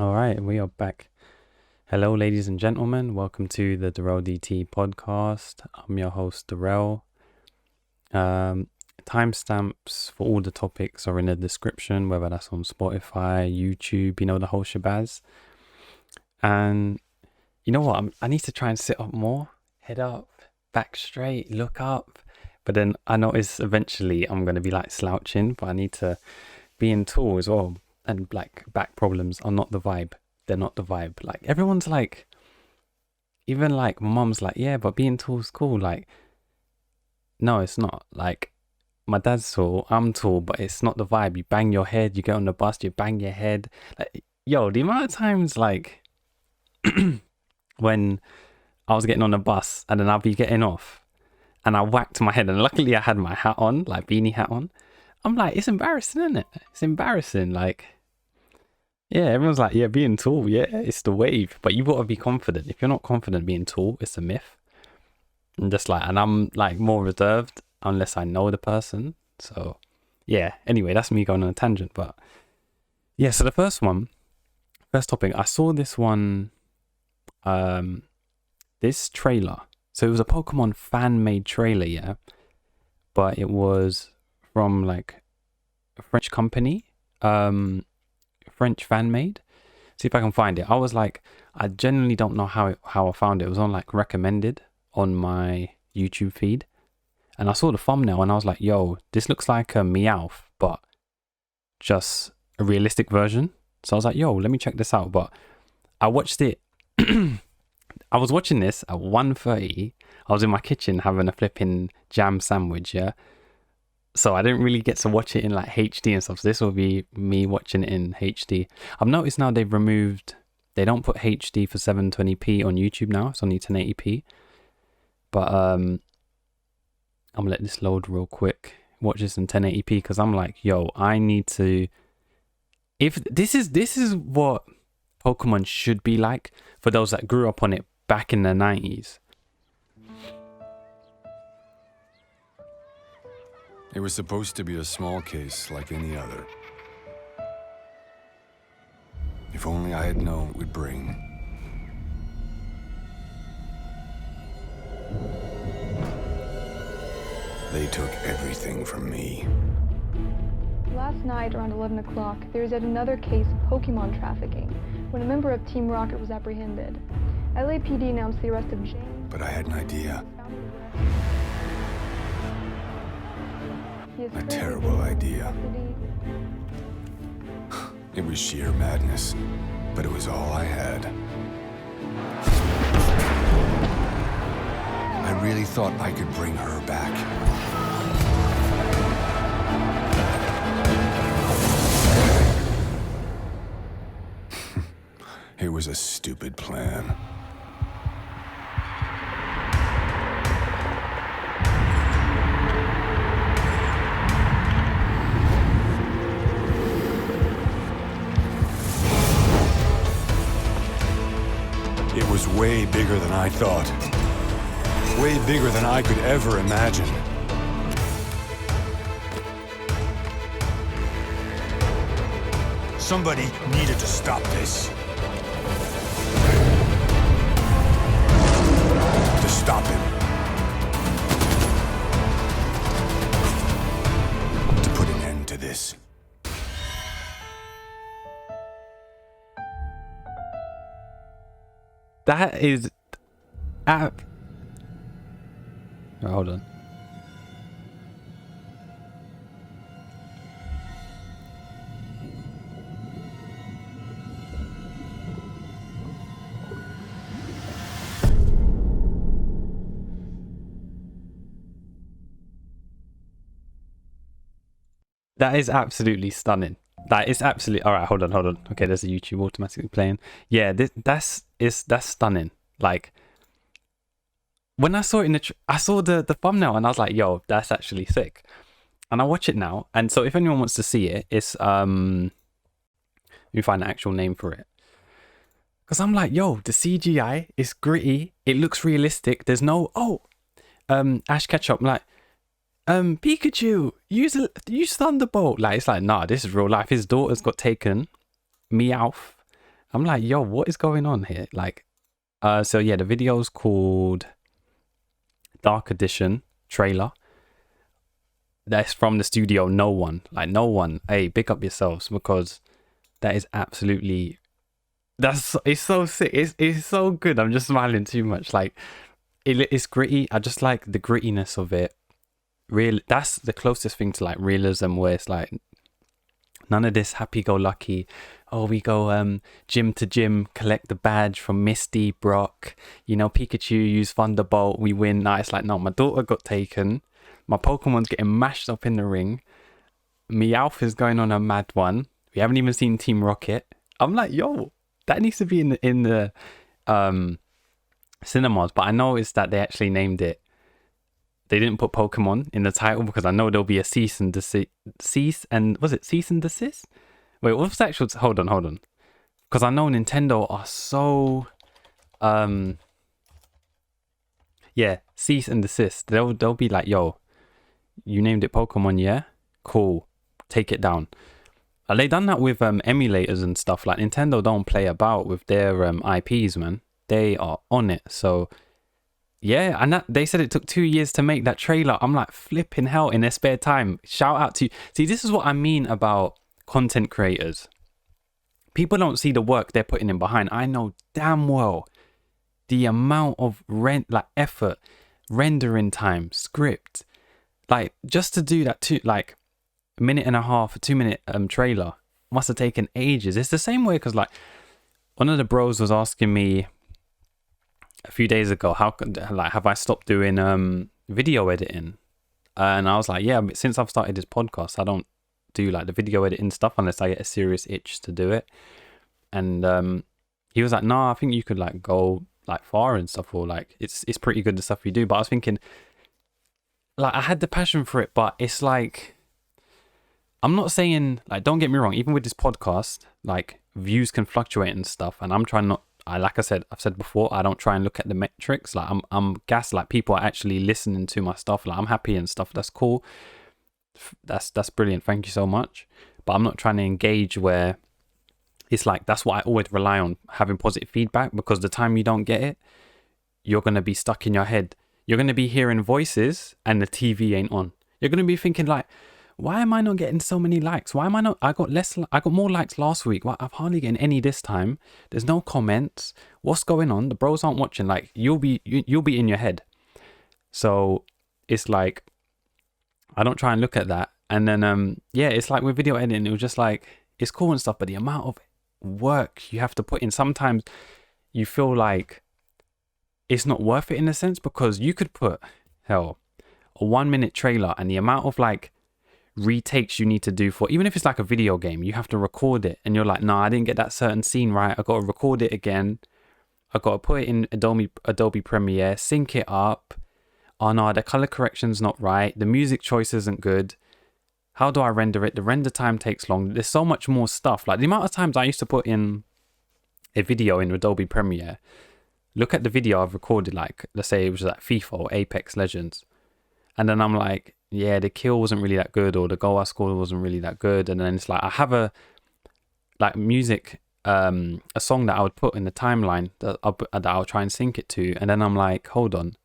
All right, we are back. Hello, ladies and gentlemen. Welcome to the DurrellDT podcast. I'm your host, Durrell. Timestamps for all the topics are in the description, whether that's on Spotify, YouTube, the whole shabazz. And you know what? I need to try and sit up more, head up, back straight, look up. But then I notice eventually I'm going to be like slouching, but I need to be in tall as well. And like back problems are not the vibe. They're not the vibe. Like everyone's like, even like my mom's like, yeah, but being tall is cool. Like, no, it's not. Like my dad's tall, I'm tall, but it's not the vibe. You bang your head, you get on the bus, you bang your head. Like, yo, the amount of times like when I was getting on the bus and then I'll be getting off and I whacked my head, and luckily I had my hat on, like beanie hat on. I'm like, it's embarrassing, isn't it? It's embarrassing. Like, yeah, everyone's like, yeah, being tall, yeah, it's the wave. But you gotta be confident. If you're not confident being tall, it's a myth. And I'm like more reserved unless I know the person. So, yeah. Anyway, that's me going on a tangent. But yeah, so the first topic, I saw this one, this trailer. So it was a Pokemon fan-made trailer, yeah. But it was from like a French company, French fan made. See if I can find it. I was like, I genuinely don't know how I found it. It was on like recommended on my YouTube feed, and I saw the thumbnail and I was like, yo, this looks like a Meowth, but just a realistic version. So I was like, yo, let me check this out. But I watched it. I was watching this at 1:30. I was in my kitchen having a flipping jam sandwich, yeah. So I didn't really get to watch it in like HD and stuff. So this will be me watching it in HD. I've noticed now they don't put HD for 720p on YouTube now. It's only 1080p. But I'm gonna let this load real quick. Watch this in 1080p because I'm like, yo, I need to. If this is what Pokemon should be like for those that grew up on it back in the 90s. It was supposed to be a small case like any other. If only I had known it would bring. They took everything from me. Last night, around 11 o'clock, there was yet another case of Pokémon trafficking when a member of Team Rocket was apprehended. LAPD announced the arrest of James. But I had an idea. A terrible idea. It was sheer madness, but it was all I had. I really thought I could bring her back. It was a stupid plan. It was way bigger than I thought. Way bigger than I could ever imagine. Somebody needed to stop this. To stop him. To put an end to this. That is hold on. That is absolutely stunning. That is absolutely all right. Hold on. Okay, there's a YouTube automatically playing. Yeah, that's stunning. Like when I saw it I saw the thumbnail and I was like, yo, that's actually sick. And I watch it now. And so if anyone wants to see it, it's let me find an actual name for it. Because I'm like, yo, the CGI is gritty. It looks realistic. There's no Ash Ketchum. I'm like, Pikachu, use Thunderbolt. Like, it's like, nah, this is real life. His daughter's got taken, Meowth, I'm like, yo, what is going on here? Like, so yeah, the video's called Dark Edition trailer. That's from the studio No One. Like, No One. Hey, pick up yourselves, because that is absolutely, it's so sick. It's so good. I'm just smiling too much. Like, it's gritty. I just like the grittiness of it. That's the closest thing to like realism, where it's like none of this happy-go-lucky, oh, we go gym to gym, collect the badge from Misty, Brock, you know, Pikachu use Thunderbolt, we win. Nah, it's like, no, my daughter got taken, my Pokemon's getting mashed up in the ring, Meowth is going on a mad one, we haven't even seen Team Rocket. I'm like, yo, that needs to be in the cinemas. But I noticed that they actually named it, they didn't put Pokemon in the title, because I know there'll be a cease and desist. Was it cease and desist? Wait, what's the actual? Hold on. Because I know Nintendo are so, yeah, cease and desist. They'll be like, yo, you named it Pokemon, yeah, cool, take it down. They done that with emulators and stuff. Like, Nintendo don't play about with their IPs, man. They are on it. So yeah, and that, they said it took 2 years to make that trailer. I'm like, flipping hell, in their spare time. Shout out to you. See, this is what I mean about content creators. People don't see the work they're putting in behind. I know damn well the amount of effort, rendering time, script, like, just to do that like a minute and a half, a 2-minute trailer must have taken ages. It's the same way, because like one of the bros was asking me a few days ago, how could, like, have I stopped doing video editing? And I was like, yeah, but since I've started this podcast, I don't do like the video editing stuff unless I get a serious itch to do it. And he was like, no, I think you could like go like far and stuff, or like it's pretty good, the stuff you do. But I was thinking, like, I had the passion for it, but it's like, I'm not saying, like, don't get me wrong, even with this podcast, like, views can fluctuate and stuff, and I'm trying not, like I said, I've said before, I don't try and look at the metrics. Like, I'm gassed, like, people are actually listening to my stuff, like, I'm happy and stuff. That's cool. That's brilliant. Thank you so much. But I'm not trying to engage where it's like, that's what I always rely on, having positive feedback, because the time you don't get it, you're going to be stuck in your head. You're going to be hearing voices and the TV ain't on. You're going to be thinking like, why am I not getting so many likes? Why am I not? I got more likes last week. Why, I've hardly getting any this time. There's no comments. What's going on? The bros aren't watching. Like, you'll be in your head. So it's like, I don't try and look at that. And then yeah, it's like with video editing, it was just like, it's cool and stuff, but the amount of work you have to put in, sometimes you feel like it's not worth it in a sense, because you could put, hell, a 1-minute trailer, and the amount of like retakes you need to do for, even if it's like a video game, you have to record it, and you're like, nah, I didn't get that certain scene right, I got to record it again, I got to put it in Adobe Premiere, sync it up, oh no, the color correction's not right, the music choice isn't good, how do I render it, the render time takes long, there's so much more stuff. Like, the amount of times I used to put in a video in Adobe Premiere, look at the video I've recorded, like, let's say it was like FIFA or Apex Legends, and then I'm like, yeah, the kill wasn't really that good, or the goal I scored wasn't really that good. And then it's like, I have a like music, a song that I would put in the timeline that I'll try and sync it to, and then I'm like, hold on,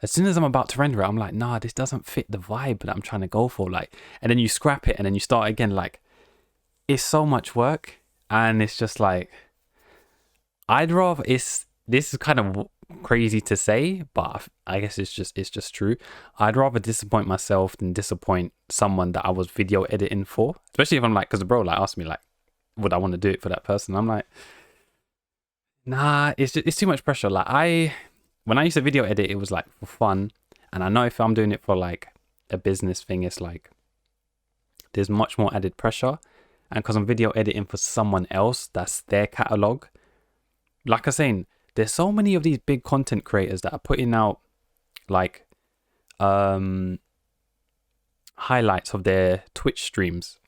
as soon as I'm about to render it, I'm like, nah, this doesn't fit the vibe that I'm trying to go for, like, and then you scrap it and then you start again. Like, it's so much work, and it's just like, I'd rather, this is kind of crazy to say, but I guess it's just true. I'd rather disappoint myself than disappoint someone that I was video editing for, especially if I'm like, because the bro like asked me like, would I want to do it for that person? I'm like, nah, it's too much pressure. Like, when I used to video edit, it was like for fun, and I know if I'm doing it for like a business thing, it's like there's much more added pressure, and because I'm video editing for someone else, that's their catalog. Like I was saying, there's so many of these big content creators that are putting out like highlights of their Twitch streams,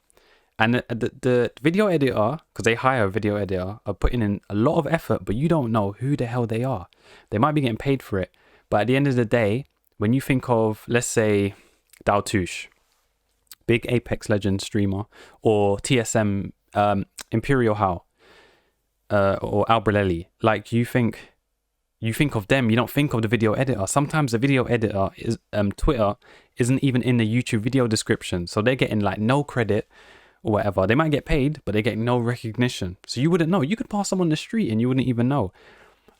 and the video editor, because they hire a video editor, are putting in a lot of effort, but you don't know who the hell they are. They might be getting paid for it, but at the end of the day, when you think of, let's say, Daltouche, big Apex Legends streamer, or TSM, Imperial How, or Albrelelli. Like you think of them, you don't think of the video editor. Sometimes the video editor is Twitter isn't even in the YouTube video description, so they're getting like no credit or whatever. They might get paid, but they get no recognition, so you wouldn't know. You could pass them on the street and you wouldn't even know.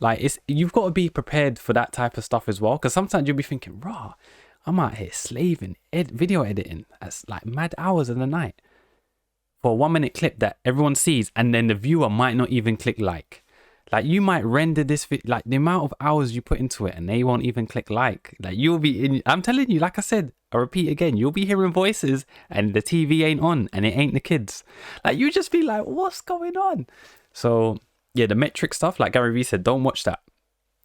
Like you've got to be prepared for that type of stuff as well, because sometimes you'll be thinking, rah, I'm out here slaving video editing. That's like mad hours in the night for a 1 minute clip that everyone sees, and then the viewer might not even click like. Like you might render this like the amount of hours you put into it, and they won't even click like. Like you'll be in. I'm telling you, like I said, I repeat again, you'll be hearing voices, and the TV ain't on, and it ain't the kids. Like you just be like, what's going on? So yeah, the metric stuff, like Gary Vee said, don't watch that.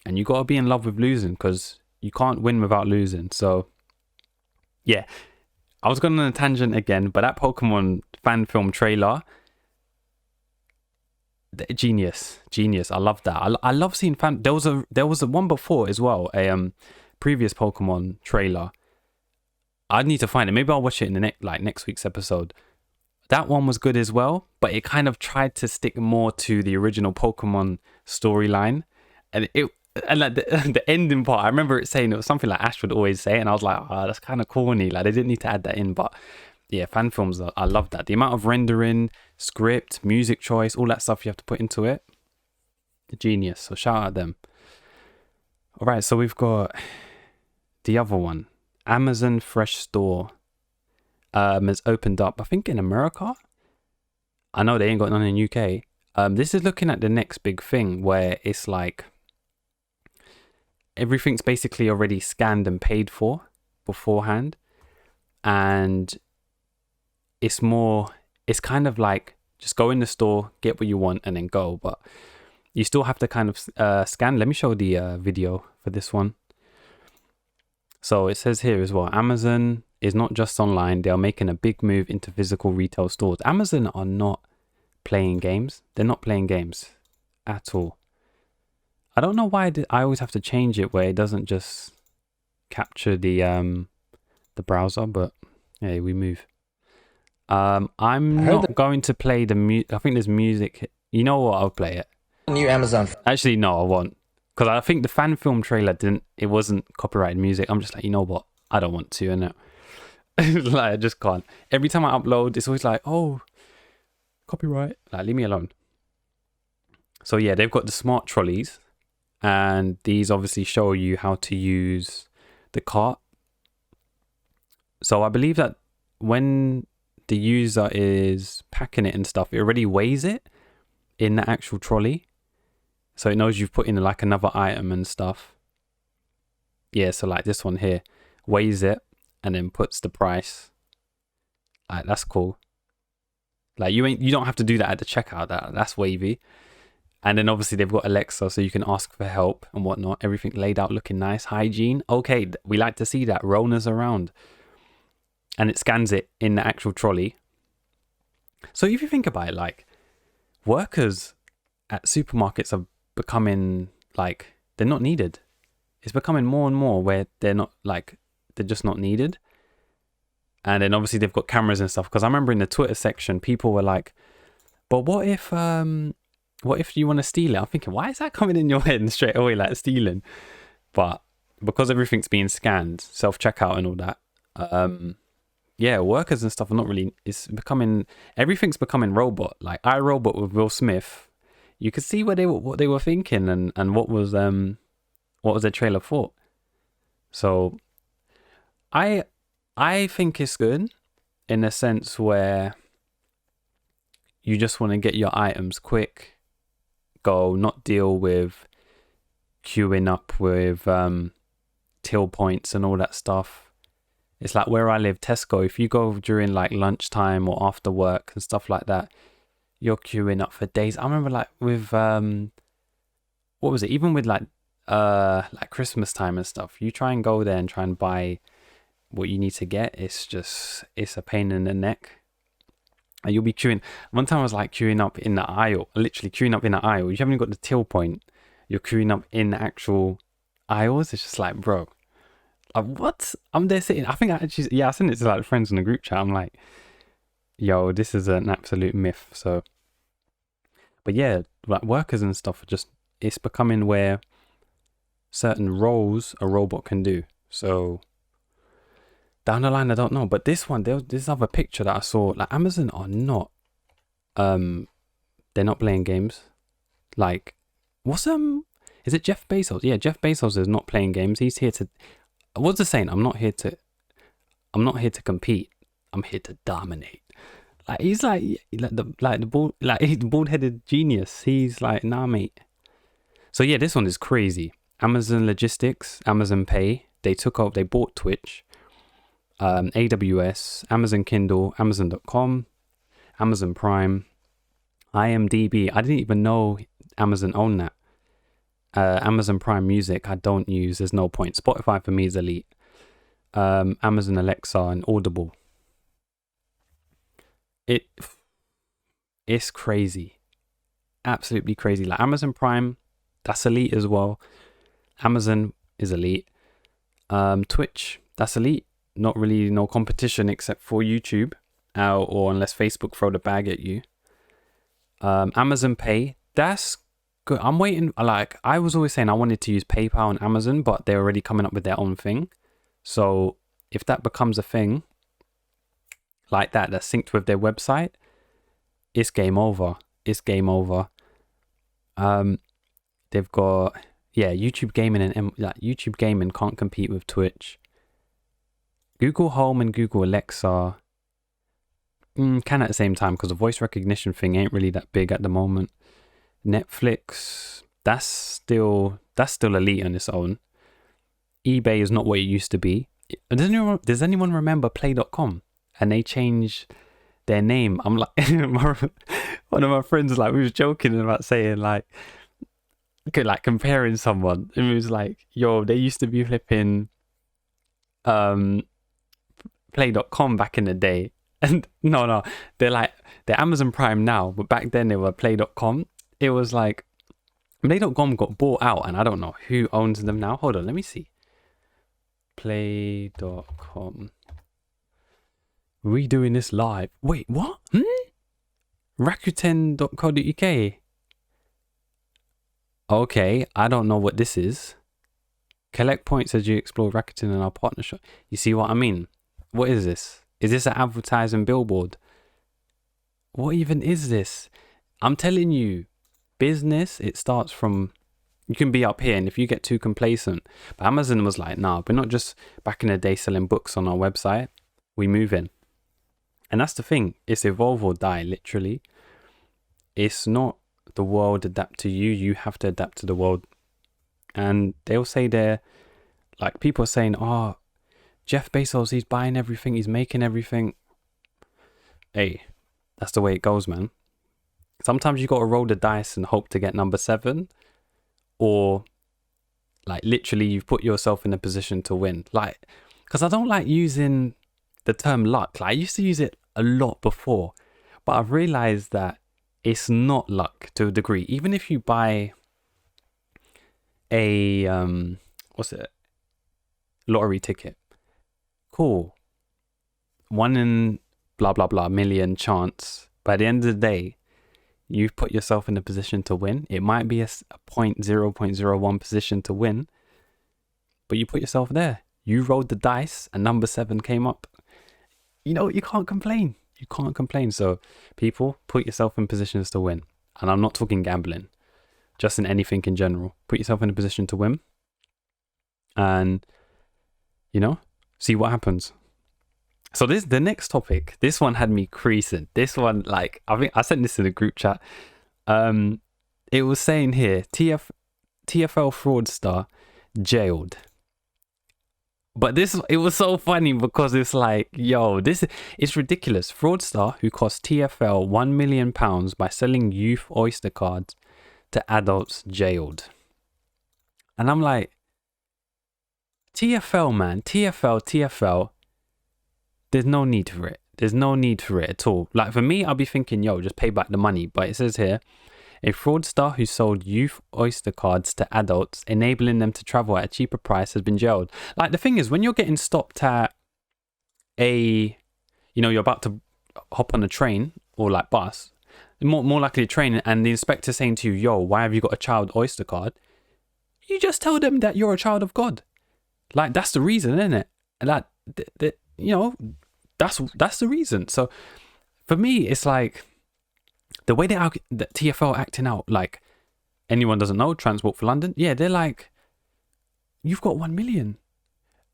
And you gotta be in love with losing, because you can't win without losing. So yeah, I was going on a tangent again, but that Pokemon fan film trailer, genius. I love that. I love seeing there was a one before as well, a previous Pokemon trailer. I need to find it. Maybe I'll watch it in the next week's episode. That one was good as well, but it kind of tried to stick more to the original Pokemon storyline, and like the ending part, I remember it saying, it was something like Ash would always say, and I was like, oh, that's kind of corny. Like they didn't need to add that in. But yeah, fan films, I love that. The amount of rendering, script, music choice, all that stuff you have to put into it, genius. So shout out them. All right, so we've got the other one, Amazon Fresh Store. Has opened up, I think in America. I know they ain't got none in UK. This is looking at the next big thing, where it's like everything's basically already scanned and paid for beforehand, and it's kind of like just go in the store, get what you want, and then go. But you still have to kind of scan. Let me show the video for this one. So it says here as well, Amazon is not just online. They are making a big move into physical retail stores. Amazon are not playing games. They're not playing games at all. I don't know why I always have to change it where it doesn't just capture the browser, but hey, we move. I'm not going to play the music. I think there's music. You know what? I'll play it. New Amazon. Actually, no, I won't. Because I think the fan film trailer it wasn't copyrighted music. I'm just like, you know what? I don't want to, innit? Like, I just can't. Every time I upload, it's always like, oh, copyright. Like, leave me alone. So yeah, they've got the smart trolleys, and these obviously show you how to use the cart. So I believe that when the user is packing it and stuff, it already weighs it in the actual trolley. So it knows you've put in like another item and stuff. Yeah, so like this one here weighs it and then puts the price. Like, that's cool. Like you don't have to do that at the checkout. That's wavy. And then obviously they've got Alexa, so you can ask for help and whatnot. Everything laid out looking nice. Hygiene. Okay, we like to see that. Rona's around. And it scans it in the actual trolley. So if you think about it, like, workers at supermarkets are becoming, like, they're not needed. It's becoming more and more where they're just not needed. And then obviously they've got cameras and stuff. Because I remember in the Twitter section, people were like, but what if you want to steal it? I'm thinking, why is that coming in your head straight away, like stealing? But because everything's being scanned, self-checkout and all that, yeah, workers and stuff are not really, everything's becoming robot. Like iRobot with Will Smith, you could see what they were thinking and what was their trailer for. So I think it's good in a sense where you just want to get your items quick, go, not deal with queuing up with till points and all that stuff. It's like where I live, Tesco, if you go during like lunchtime or after work and stuff like that, you're queuing up for days. I remember like with what was it? Even with like Christmas time and stuff, you try and go there and try and buy what you need to get. It's a pain in the neck. And you'll be queuing. One time I was like queuing up in the aisle, literally queuing up in the aisle. You haven't even got the till point. You're queuing up in the actual aisles. It's just like, bro, like, what? I'm there sitting. I think I sent it to like friends in the group chat. I'm like, yo, this is an absolute myth. So, But yeah, like workers and stuff are just, it's becoming where certain roles a robot can do. So down the line, I don't know. But this one, there was this other picture that I saw, like Amazon are not, they're not playing games. Like, what's is it Jeff Bezos? Yeah, Jeff Bezos is not playing games. He's here to, what's the saying? I'm not here to compete. I'm here to dominate. Like he's like he's the bald-headed genius. He's like, nah, mate. So yeah, this one is crazy. Amazon Logistics, Amazon Pay. They bought Twitch, AWS, Amazon Kindle, Amazon.com, Amazon Prime, IMDb. I didn't even know Amazon owned that. Amazon Prime Music, I don't use. There's no point. Spotify for me is elite. Amazon Alexa and Audible. It's crazy, absolutely crazy. Like Amazon Prime, that's elite as well. Amazon is elite. Twitch, that's elite. Not really no competition except for YouTube, or unless Facebook throw the bag at you. Amazon Pay, that's good. I'm waiting. Like I was always saying, I wanted to use PayPal and Amazon, but they're already coming up with their own thing. So if that becomes a thing like that's synced with their website, it's game over. It's game over. They've got YouTube gaming and YouTube gaming can't compete with Twitch. Google Home and Google Alexa can at the same time, because the voice recognition thing ain't really that big at the moment. Netflix, that's still elite on its own. eBay is not what it used to be. Does anyone remember Play.com? And they changed their name. I'm like, one of my friends, like, we was joking about saying like comparing someone, and it was like, yo, they used to be flipping Play.com back in the day, and no, they're Amazon Prime now, but back then they were Play.com. It was like Play.com got bought out, and I don't know who owns them now. Hold on, let me see. Play.com. We doing this live. Wait, what? Rakuten.co.uk. Okay, I don't know what this is. Collect points as you explore Rakuten in our partnership. You see what I mean? What is this? Is this an advertising billboard? What even is this? I'm telling you, business, it starts from, you can be up here, and if you get too complacent. But Amazon was like, nah, we're not just back in the day selling books on our website. We move in. And that's the thing. It's evolve or die, literally. It's not the world adapt to you. You have to adapt to the world. And they'll say they're, like, people are saying, oh, Jeff Bezos, he's buying everything. He's making everything. Hey, that's the way it goes, man. Sometimes you got to roll the dice and hope to get number 7. Or, like, literally you've put yourself in a position to win. Like, because I don't like using the term luck. Like, I used to use it a lot before, but I've realized that it's not luck to a degree. Even if you buy a lottery ticket, cool, 1 in blah blah blah million chance. By the end of the day, you've put yourself in a position to win. It might be a 0.01 position to win, but you put yourself there. You rolled the dice and number 7 came up. You know, you can't complain. You can't complain. So people, put yourself in positions to win. And I'm not talking gambling, just in anything in general. Put yourself in a position to win. And, you know, see what happens. So the next topic, this one had me creasing. This one, like, I think I sent this in the group chat. It was saying here, TFL fraudster jailed. But it was so funny because it's like, yo, it's ridiculous. Fraudster who cost TFL £1 million by selling youth oyster cards to adults jailed. And I'm like, TFL, man, TFL. There's no need for it. There's no need for it at all. Like, for me, I'll be thinking, yo, just pay back the money. But it says here, a fraudster who sold youth oyster cards to adults, enabling them to travel at a cheaper price, has been jailed. Like, the thing is, when you're getting stopped at you're about to hop on a train or like bus, more likely to train, and the inspector saying to you, yo, why have you got a child oyster card? You just tell them that you're a child of God. Like, that's the reason, isn't it? And that, you know, that's the reason. So for me, it's like the way that TfL acting out, like, anyone doesn't know, Transport for London, yeah, they're like, you've got 1 million.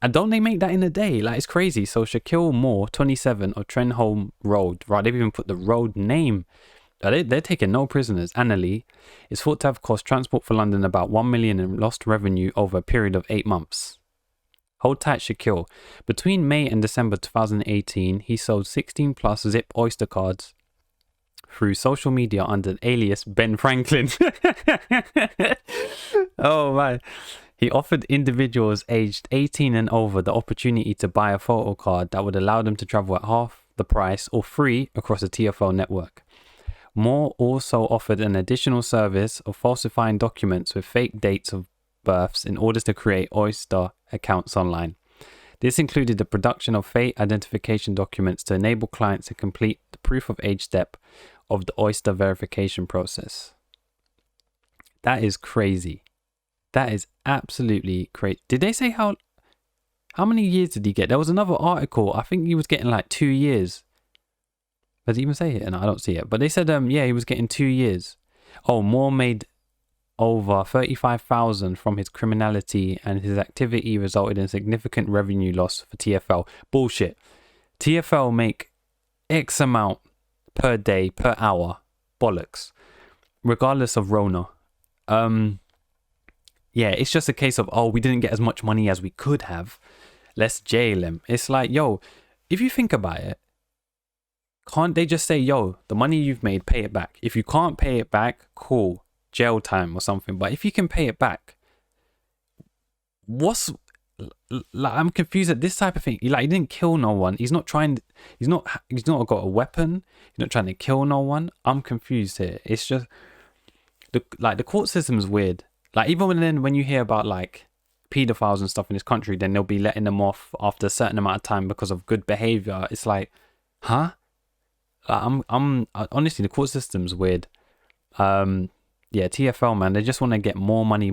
And don't they make that in a day? Like, it's crazy. So Shaquille Moore, 27, of Trenholm Road, right? They've even put the road name. They're taking no prisoners. Annalee is thought to have cost Transport for London about 1 million in lost revenue over a period of 8 months. Hold tight, Shaquille. Between May and December 2018, he sold 16 plus Zip Oyster cards through social media under the alias Ben Franklin. Oh man. He offered individuals aged 18 and over the opportunity to buy a photo card that would allow them to travel at half the price or free across the TfL network. Moore also offered an additional service of falsifying documents with fake dates of births in order to create Oyster accounts online. This included the production of fake identification documents to enable clients to complete the proof of age step of the Oyster verification process. That is crazy. That is absolutely crazy. Did they say how many years did he get? There was another article. I think he was getting like 2 years. Does it even say it? No, I don't see it. But they said, yeah, he was getting 2 years. Oh, Moore made over 35,000 from his criminality, and his activity resulted in significant revenue loss for TfL. Bullshit. TfL make X amount per day, per hour. Bollocks. Regardless of Rona. Yeah, it's just a case of, oh, we didn't get as much money as we could have. Let's jail him. It's like, yo, if you think about it, can't they just say, yo, the money you've made, pay it back? If you can't pay it back, cool, jail time or something. But if you can pay it back, what's, like, I'm confused at this type of thing. Like, he didn't kill no one. He's not got a weapon. He's not trying to kill no one. I'm confused here. It's just, the court system is weird. Like, even when you hear about like pedophiles and stuff in this country, then they'll be letting them off after a certain amount of time because of good behavior. It's like, huh? Like, honestly, the court system's weird. Yeah, TfL, man, they just want to get more money.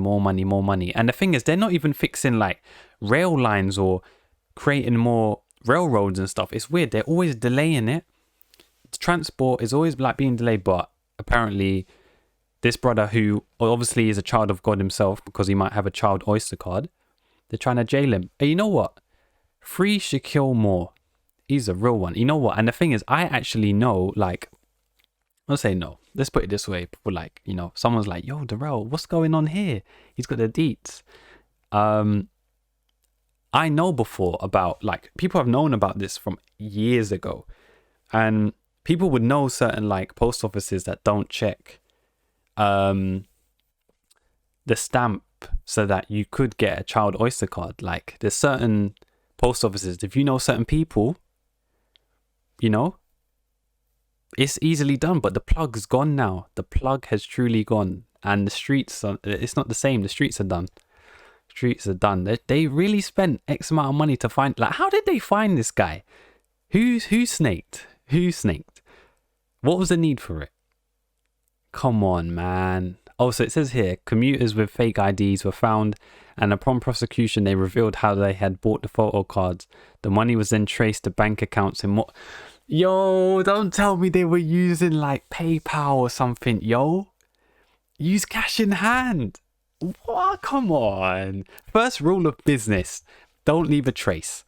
And the thing is, they're not even fixing like rail lines or creating more railroads and stuff. It's weird. They're always delaying it. Transport is always like being delayed, but apparently this brother, who obviously is a child of God himself because he might have a child oyster card, they're trying to jail him. And you know what? Free Shaquille Moore. He's a real one. You know what? And the thing is, I actually know, like, I'll say no. Let's put it this way. People like, you know, someone's like, yo, Durrell, what's going on here? He's got the deets. I know before about, like, people have known about this from years ago. And people would know certain, like, post offices that don't check the stamp so that you could get a child oyster card. Like, there's certain post offices, if you know certain people, you know, it's easily done. But the plug's gone now. The plug has truly gone, and the streets are, it's not the same. The streets are done. Streets are done. They really spent X amount of money to find, like, how did they find this guy? Who snaked? What was the need for it? Come on, man. Oh, so it says here, commuters with fake IDs were found, and upon prosecution, they revealed how they had bought the photo cards. The money was then traced to bank accounts in what? Yo, don't tell me they were using like PayPal or something, yo. Use cash in hand. What? Come on. First rule of business, don't leave a trace.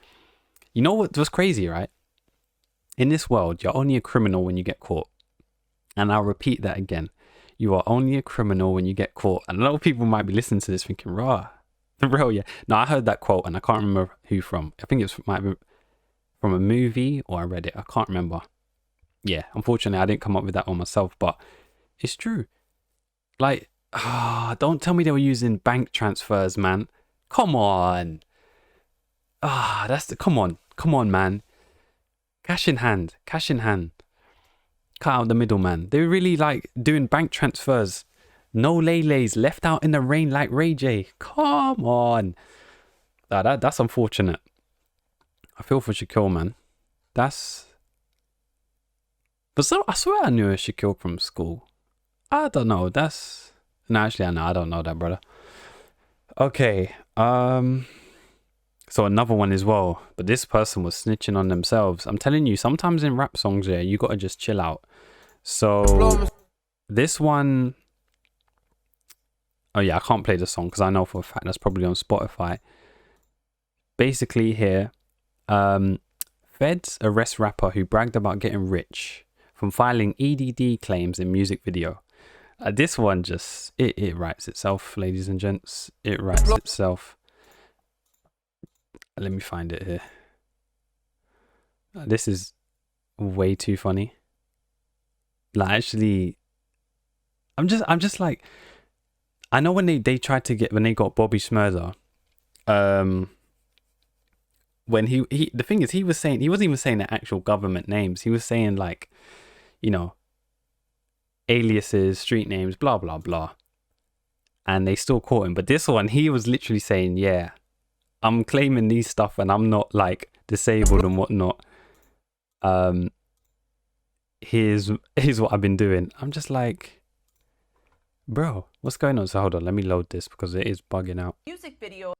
You know what was crazy, right? In this world, you're only a criminal when you get caught. And I'll repeat that again. You are only a criminal when you get caught. And a lot of people might be listening to this thinking, rah, real, yeah. No, I heard that quote and I can't remember who from. I think it might be from a movie or I read it. I can't remember. Yeah, unfortunately, I didn't come up with that one myself, but it's true. Like, don't tell me they were using bank transfers, man. Come on. Come on, man. Cash in hand. Cut out the middleman. They were really like doing bank transfers. No lay-lays, left out in the rain like Ray J. Come on. That's unfortunate. I feel for Shaquille, man. But so I swear I knew a Shaquille from school. I don't know. No, actually, I don't know that, brother. Okay. So another one as well. But this person was snitching on themselves. I'm telling you, sometimes in rap songs, yeah, you gotta just chill out. So this one. Oh yeah, I can't play the song because I know for a fact that's probably on Spotify. Basically here, feds arrest rapper who bragged about getting rich from filing EDD claims in music video. This one just, it writes itself, ladies and gents. It writes itself. Let me find it here. This is way too funny. Like, actually, I'm just like, I know when they tried to get, when they got Bobby Shmurda, when he the thing is, he was saying, he wasn't even saying the actual government names. He was saying like, you know, aliases, street names, blah, blah, blah. And they still caught him. But this one, he was literally saying, yeah, I'm claiming these stuff and I'm not like disabled and whatnot. Here's what I've been doing. I'm just like, bro, what's going on? So hold on, let me load this because it is bugging out. Music video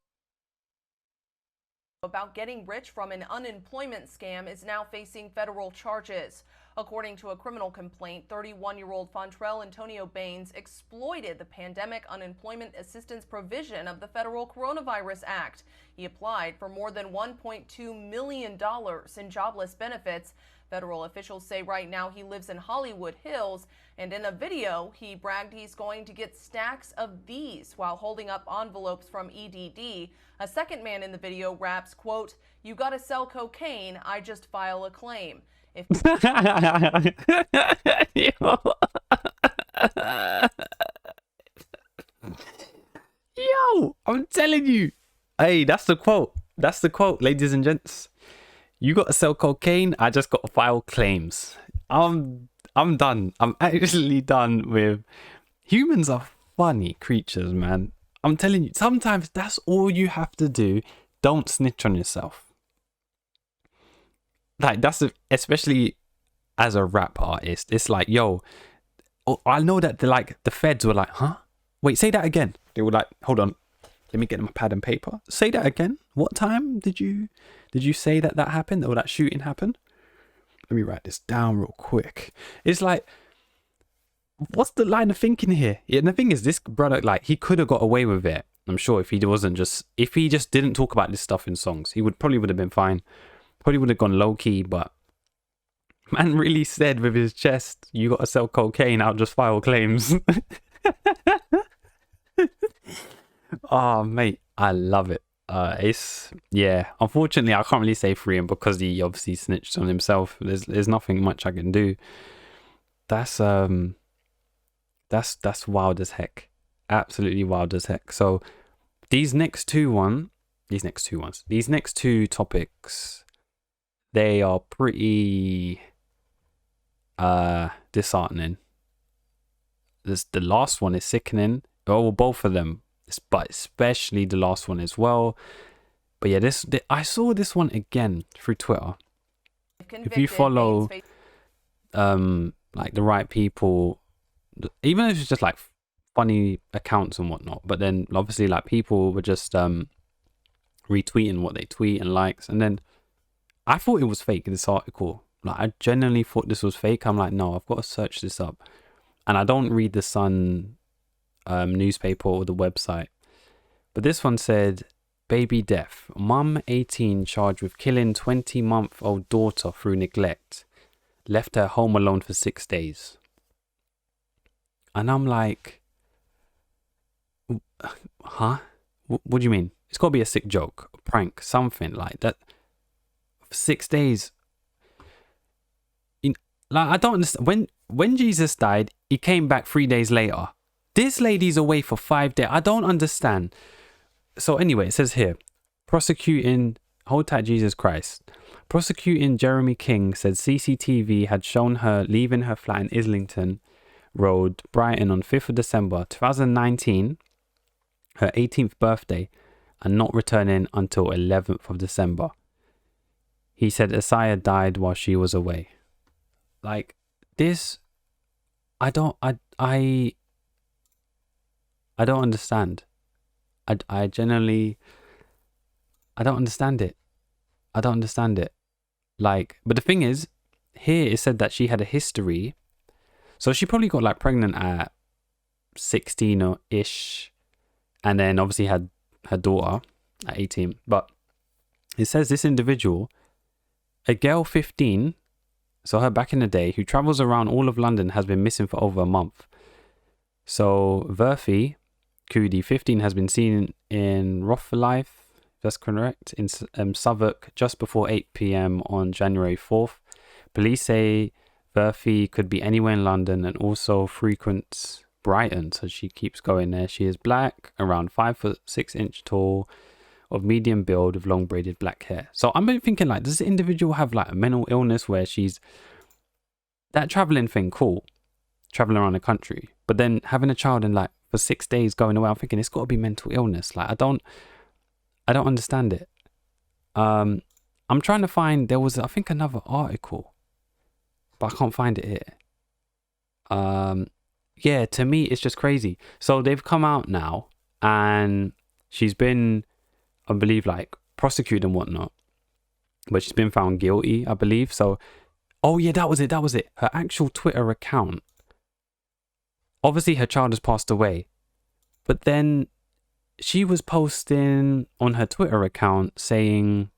about getting rich from an unemployment scam is now facing federal charges. According to a criminal complaint, 31-year-old Fontrell Antonio Baines exploited the pandemic unemployment assistance provision of the Federal Coronavirus Act. He applied for more than $1.2 million in jobless benefits. Federal officials say right now he lives in Hollywood Hills, and in a video, he bragged he's going to get stacks of these while holding up envelopes from EDD. A second man in the video raps, quote, "You gotta sell cocaine, I just file a claim." If Yo, I'm telling you. Hey, that's the quote. That's the quote, ladies and gents. You got to sell cocaine. I just got to file claims. I'm done. I'm actually done with humans. Are funny creatures, man. I'm telling you. Sometimes that's all you have to do. Don't snitch on yourself. Like especially as a rap artist. It's like, yo, I know that the feds were like, huh? Wait, say that again. They were like, hold on. Let me get my pad and paper. Say that again. What time did you say that happened, or that shooting happened? Let me write this down real quick. It's like, what's the line of thinking here? Yeah, and the thing is, this brother, like, he could have got away with it. I'm sure if he just didn't talk about this stuff in songs, he would have been fine. Probably would have gone low key, but man really said with his chest, "You got to sell cocaine. I'll just file claims." Oh, mate, I love it. Unfortunately, I can't really say free him because he obviously snitched on himself. There's nothing much I can do. That's wild as heck. Absolutely wild as heck. So these next two topics, they are pretty disheartening. The last one is sickening. Oh, well, both of them. But especially the last one as well. But yeah, I saw this one again through Twitter. If you follow like the right people, even if it's just like funny accounts and whatnot, but then obviously like people were just retweeting what they tweet and likes, and then I thought it was fake, this article. Like, I genuinely thought this was fake. I'm like, no, I've got to search this up. And I don't read the Sun newspaper or the website, but this one said, baby death, mum 18 charged with killing 20-month-old daughter through neglect, left her home alone for 6 days. And I'm like, huh? What do you mean? It's got to be a sick joke, a prank, something like that. For 6 days. Like, I don't understand. When Jesus died, he came back 3 days later. This lady's away for 5 days. I don't understand. So anyway, it says here, hold tight, Jesus Christ. Prosecuting Jeremy King said CCTV had shown her leaving her flat in Islington Road, Brighton on 5th of December 2019, her 18th birthday, and not returning until 11th of December. He said Isaiah died while she was away. Like, this, I don't understand. I generally, I don't understand it. I don't understand it. Like, but the thing is, here it said that she had a history. So she probably got like pregnant at 16 or ish. And then obviously had her daughter at 18. But it says this individual, a girl 15, so her back in the day, who travels around all of London, has been missing for over a month. So Verfi Cudi, 15, has been seen in Rotherhithe, if that's correct, in Southwark just before 8 p.m. on January 4th. Police say Verfi could be anywhere in London and also frequents Brighton, so she keeps going there. She is black, around 5'6" tall, of medium build, with long braided black hair. So I'm thinking, like, does the individual have like a mental illness where she's that traveling thing? Cool, traveling around the country, but then having a child and like for 6 days going away, I'm thinking it's got to be mental illness. Like, I don't understand it. I'm trying to find, there was I think another article, but I can't find it here. Yeah, to me it's just crazy. So they've come out now and she's been, I believe, like prosecuted and whatnot, but she's been found guilty, I believe. So, oh yeah, that was it. Her actual Twitter account, obviously her child has passed away, but then she was posting on her Twitter account saying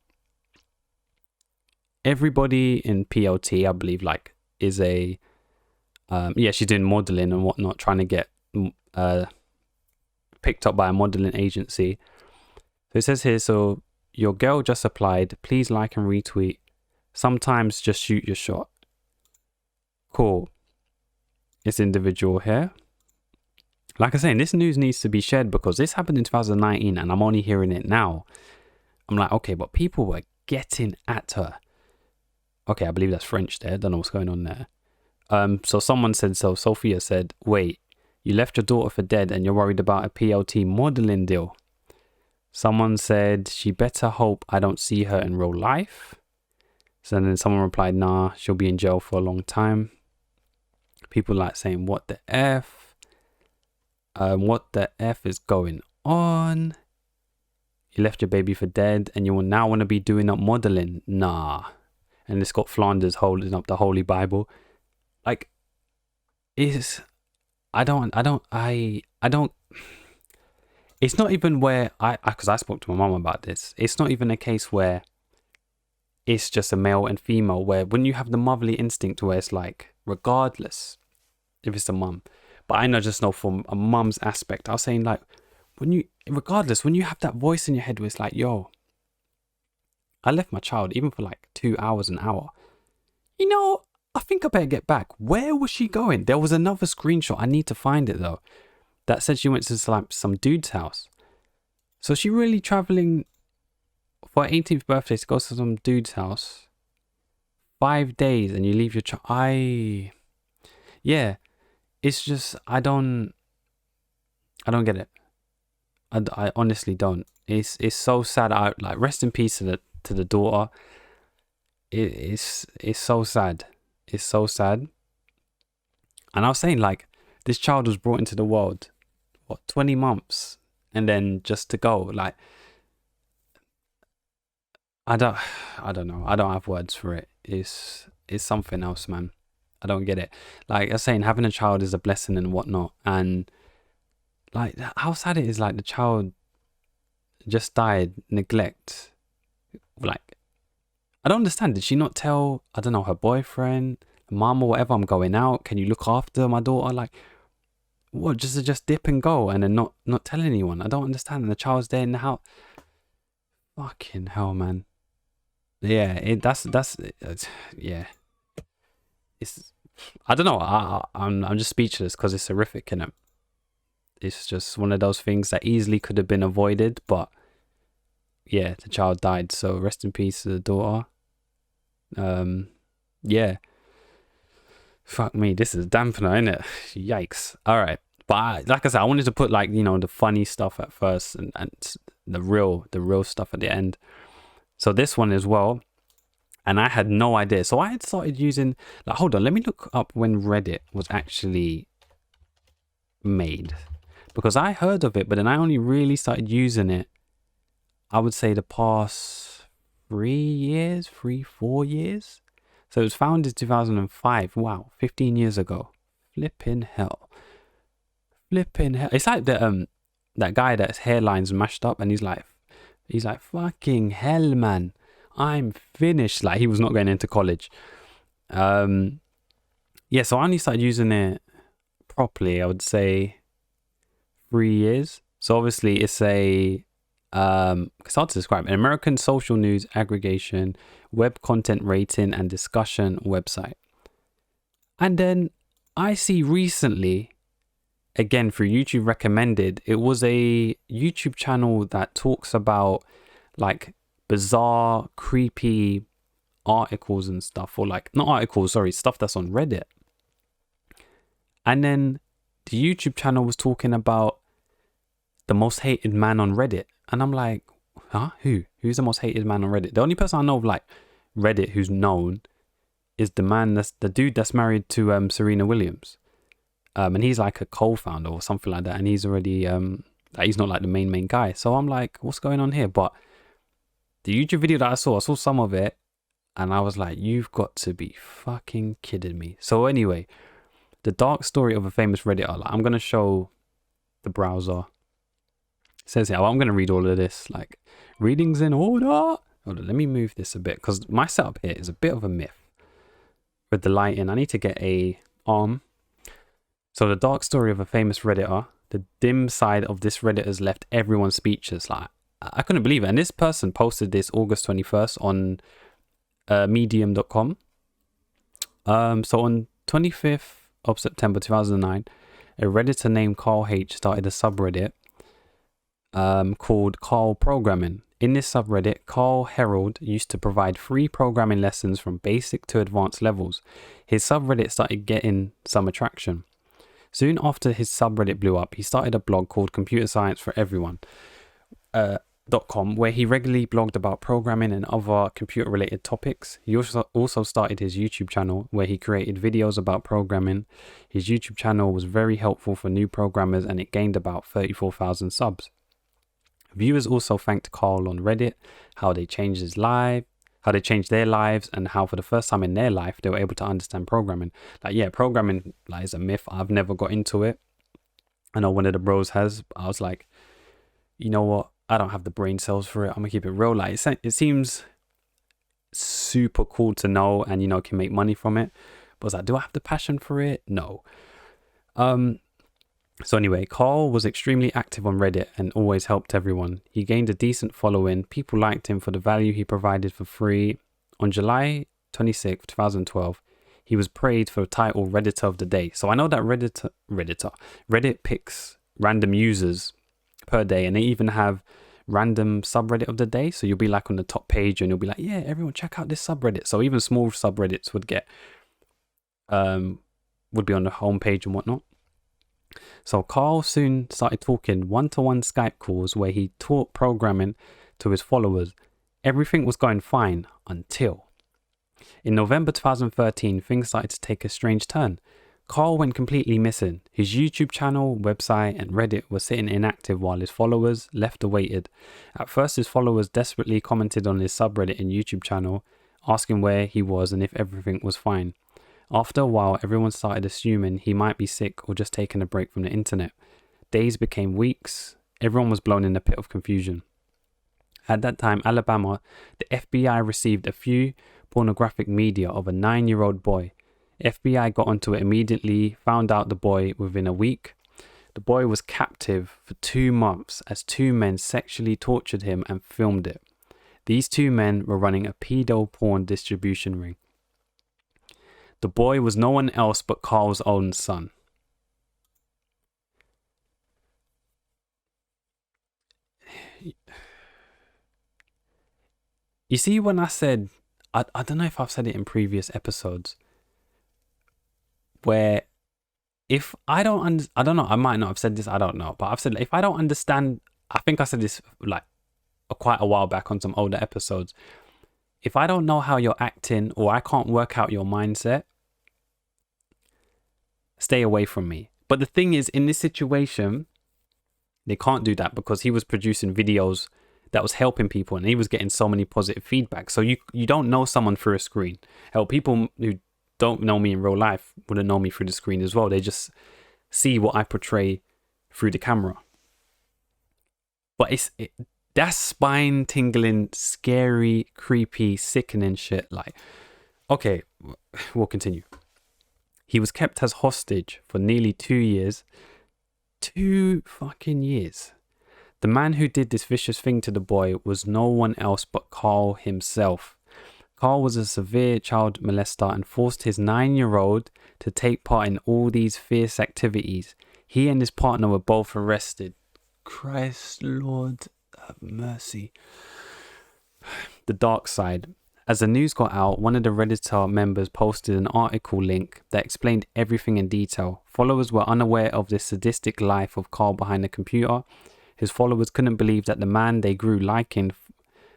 everybody in PLT, I believe, like, is a yeah, she's doing modeling and whatnot, trying to get picked up by a modeling agency. So it says here, so your girl just applied, please like and retweet, sometimes just shoot your shot. Cool. This individual here, like I was saying, this news needs to be shared because this happened in 2019 and I'm only hearing it now. I'm like, okay, but people were getting at her. Okay, I believe that's French there. Don't know what's going on there. So someone said, so Sophia said, wait, you left your daughter for dead and you're worried about a PLT modeling deal. Someone said, she better hope I don't see her in real life. So then someone replied, nah, she'll be in jail for a long time. People like saying, what the F? What the F is going on? You left your baby for dead and you will now want to be doing up modeling. Nah. And it's got Flanders holding up the Holy Bible. Like, it's, I don't, it's not even where because I spoke to my mom about this. It's not even a case where it's just a male and female, where when you have the motherly instinct where it's like, regardless if it's a mum, but I just know from a mum's aspect, I was saying, like, when you have that voice in your head where it's like, yo, I left my child even for like 2 hours, an hour. You know, I think I better get back. Where was she going? There was another screenshot. I need to find it though. That said she went to like some dude's house. So she really traveling for her 18th birthday to go to some dude's house. 5 days and you leave your child. Yeah, it's just, I don't get it. I honestly don't. It's so sad. I like, rest in peace to the daughter. It's so sad. It's so sad. And I was saying, like, this child was brought into the world, what, 20 months, and then just to go, like, I don't know. I don't have words for it. It's something else, man. I don't get it. Like I was saying, having a child is a blessing and whatnot, and like how sad it is. Like, the child just died, neglect. Like, I don't understand. Did she not tell, I don't know, her boyfriend, mom or whatever, I'm going out, can you look after my daughter? Like, what, just dip and go and then not tell anyone? I don't understand. And the child's there in the house. Fucking hell, man. Yeah, that's yeah. It's, I don't know. I'm just speechless because it's horrific, innit? It's just one of those things that easily could have been avoided, but yeah, the child died. So rest in peace to the daughter. Yeah. Fuck me, this is a dampener, innit? Yikes. All right. But like I said, I wanted to put, like, you know, the funny stuff at first and the real stuff at the end. So this one as well. And I had no idea. So I had started using, like, hold on, let me look up when Reddit was actually made. Because I heard of it, but then I only really started using it, I would say the past 4 years. So it was founded 2005. Wow, 15 years ago. Flipping hell. It's like that guy that's hairline's mashed up and he's like, fucking hell, man. I'm finished. Like, he was not going into college. Yeah, so I only started using it properly, I would say 3 years. So obviously it's it's hard to describe, an American social news aggregation, web content rating and discussion website. And then I see recently, again through YouTube recommended, it was a YouTube channel that talks about like bizarre, creepy articles and stuff, or like, not articles, sorry, stuff that's on Reddit. And then the YouTube channel was talking about the most hated man on Reddit. And I'm like, huh? Who's the most hated man on Reddit? The only person I know of like Reddit who's known is the dude that's married to Serena Williams. And he's like a co-founder or something like that. And he's already, he's not like the main guy. So I'm like, what's going on here? But the YouTube video that I saw some of it. And I was like, you've got to be fucking kidding me. So anyway, the dark story of a famous Redditor. Like, I'm going to show the browser. It says here, I'm going to read all of this. Like, readings in order. Hold on, let me move this a bit. Because my setup here is a bit of a myth. With the lighting, I need to get a arm. So the dark story of a famous Redditor. The dim side of this Redditor's left everyone speechless. Like, I couldn't believe it. And this person posted this August 21st on medium.com. So on 25th of September 2009, a Redditor named CarlH started a subreddit called Carl Programming. In this subreddit, Carl Herald used to provide free programming lessons from basic to advanced levels. His subreddit started getting some attraction. Soon after his subreddit blew up, he started a blog called Computer Science for Everyone. .com, where he regularly blogged about programming and other computer related topics. He also started his YouTube channel where he created videos about programming. His YouTube channel was very helpful for new programmers and it gained about 34,000 subs. Viewers also thanked Carl on Reddit, how they changed their lives, and how for the first time in their life they were able to understand programming. Like, yeah, programming like is a myth. I've never got into it. I know one of the bros has. I was like, you know what? I don't have the brain cells for it. I'm gonna keep it real. Like, it seems super cool to know and, you know, can make money from it. But I was like, do I have the passion for it? No. So anyway, Carl was extremely active on Reddit and always helped everyone. He gained a decent following. People liked him for the value he provided for free. On July 26th, 2012, he was praised for the title Redditor of the Day. So I know that Reddit picks random users per day, and they even have random subreddit of the day. So you'll be like on the top page and you'll be like, yeah, everyone check out this subreddit. So even small subreddits would get would be on the homepage and whatnot. So Carl soon started talking one-to-one Skype calls where he taught programming to his followers. Everything was going fine until in November 2013, things started to take a strange turn. Carl went completely missing. His YouTube channel, website and Reddit were sitting inactive while his followers left awaited. At first, his followers desperately commented on his subreddit and YouTube channel, asking where he was and if everything was fine. After a while, everyone started assuming he might be sick or just taking a break from the internet. Days became weeks. Everyone was blown in a pit of confusion. At that time, Alabama, the FBI received a few pornographic media of a 9-year-old boy. FBI got onto it immediately, found out the boy within a week. The boy was captive for 2 months as 2 men sexually tortured him and filmed it. These 2 men were running a pedo porn distribution ring. The boy was no one else but Carl's own son. You see, when I said, I don't know if I've said it in previous episodes, where if I don't I don't know, I might not have said this, I don't know, but I've said if I don't understand, I think I said this like quite a while back on some older episodes. if I don't know how you're acting or I can't work out your mindset, stay away from me. But the thing is, in this situation, they can't do that because he was producing videos that was helping people and he was getting so many positive feedback. So you don't know someone through a screen. Hell, people who don't know me in real life wouldn't know me through the screen as well. They just see what I portray through the camera. But that's spine tingling, scary, creepy, sickening shit. Like, okay, we'll continue. He was kept as hostage for nearly 2 years. 2 fucking years. The man who did this vicious thing to the boy was no one else but CarlH himself. CarlH was a severe child molester and forced his 9-year-old to take part in all these fierce activities. He and his partner were both arrested. Christ, Lord, have mercy. The dark side. As the news got out, one of the Redditor members posted an article link that explained everything in detail. Followers were unaware of the sadistic life of CarlH behind the computer. His followers couldn't believe that the man they grew liking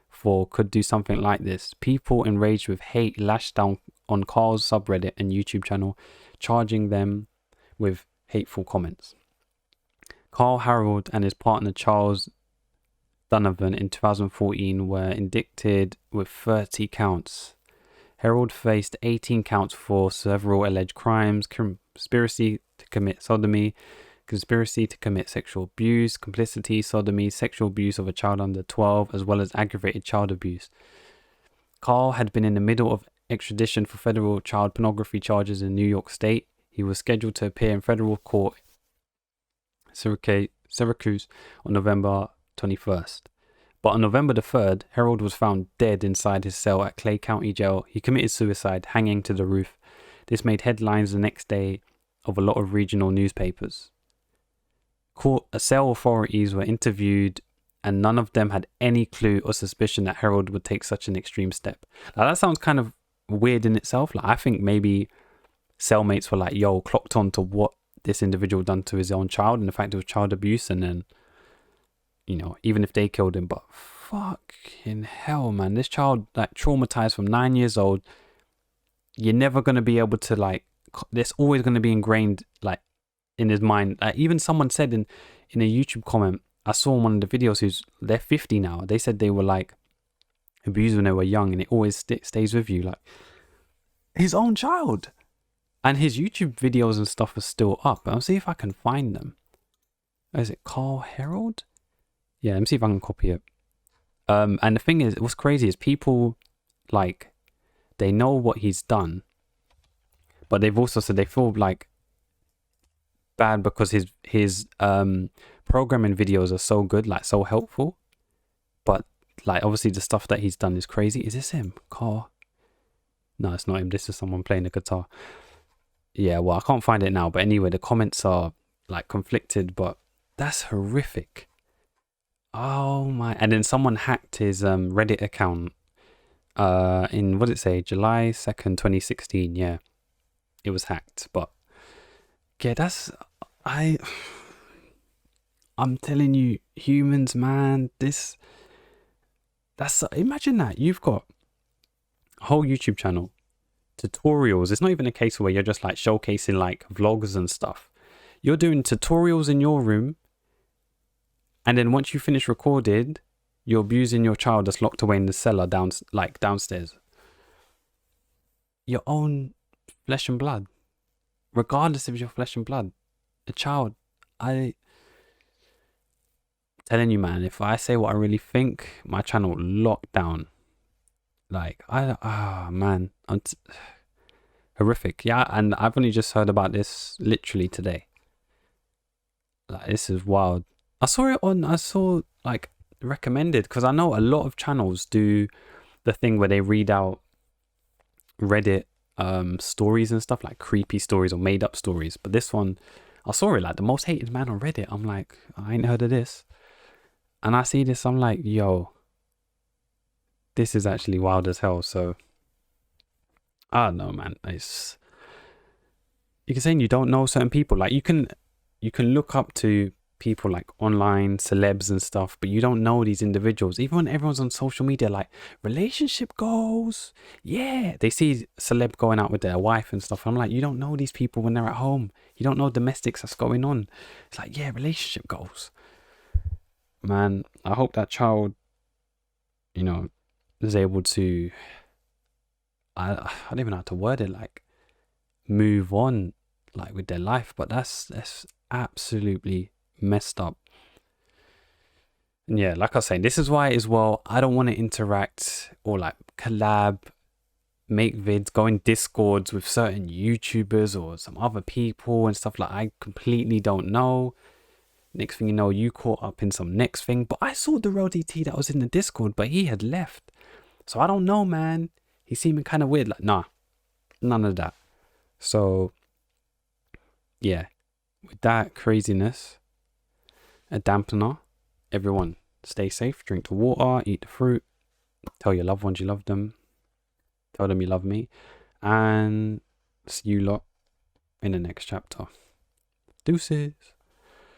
for could do something like this. People enraged with hate lashed down on CarlH's subreddit and YouTube channel, charging them with hateful comments. CarlH Harold and his partner Charles Donovan in 2014 were indicted with 30 counts. Harold faced 18 counts for several alleged crimes: conspiracy to commit sodomy, conspiracy to commit sexual abuse, complicity, sodomy, sexual abuse of a child under 12, as well as aggravated child abuse. CarlH had been in the middle of extradition for federal child pornography charges in New York State. He was scheduled to appear in federal court Syracuse on November 21st. But on November the 3rd, Harold was found dead inside his cell at Clay County Jail. He committed suicide, hanging to the roof. This made headlines the next day of a lot of regional newspapers. Cell authorities were interviewed and none of them had any clue or suspicion that Harold would take such an extreme step. Now that sounds kind of weird in itself. Like, I think maybe cellmates were like, yo, clocked on to what this individual done to his own child and the fact it was child abuse, and then, you know, even if they killed him, but fucking hell, man, this child, like, traumatized from 9 years old, you're never going to be able to, like, there's always going to be ingrained, like, in his mind. Even someone said in a YouTube comment, I saw in one of the videos, they're 50 now, they said they were, like, abused when they were young, and it always stays with you, like, his own child. And his YouTube videos and stuff are still up. I'll see if I can find them. Is it CarlH Harold? Yeah, let me see if I can copy it. And the thing is, what's crazy is people, like, they know what he's done, but they've also said they feel like bad because his programming videos are so good, like so helpful. But like, obviously the stuff that he's done is crazy. Is this him? CarlH? No, it's not him. This is someone playing the guitar. Yeah, well, I can't find it now. But anyway, the comments are like conflicted, but that's horrific. Oh my. And then someone hacked his Reddit account in, what did it say? July 2nd, 2016. Yeah, it was hacked. But yeah, I'm telling you, humans, man, imagine that. You've got a whole YouTube channel, tutorials. It's not even a case where you're just like showcasing like vlogs and stuff. You're doing tutorials in your room, and then once you finish recorded, you're abusing your child that's locked away in the cellar downstairs. Your own flesh and blood, regardless of your flesh and blood, a child. Telling you, man, if I say what I really think, my channel locked down. Like, man, horrific. Yeah, and I've only just heard about this literally today. Like, this is wild. I saw like recommended, because I know a lot of channels do the thing where they read out Reddit stories and stuff, like creepy stories or made up stories. But this one, I saw it like the most hated man on Reddit. I'm like, I ain't heard of this. And I see this, I'm like, yo, this is actually wild as hell. So I don't know, man. You can say you don't know certain people. Like, you can look up to people like online celebs and stuff, but you don't know these individuals. Even when everyone's on social media, like relationship goals, yeah, they see celeb going out with their wife and stuff. I'm like, you don't know these people when they're at home. You don't know domestics that's going on. It's like, yeah, relationship goals. Man, I hope that child, you know, is able to, I don't even know how to word it, like move on like with their life, but that's absolutely messed up. And yeah, like I was saying, this is why as well I don't want to interact or like collab, make vids, go in discords with certain YouTubers or some other people and stuff like I completely don't know. Next thing you know, you caught up in some next thing. But I saw DurrellDT that was in the Discord, but he had left. So I don't know, man. He seemed kind of weird. Like, nah, none of that. So yeah, with that craziness, a dampener. Everyone, stay safe, drink the water, eat the fruit, tell your loved ones you love them, tell them you love me, and see you lot in the next chapter. Deuces.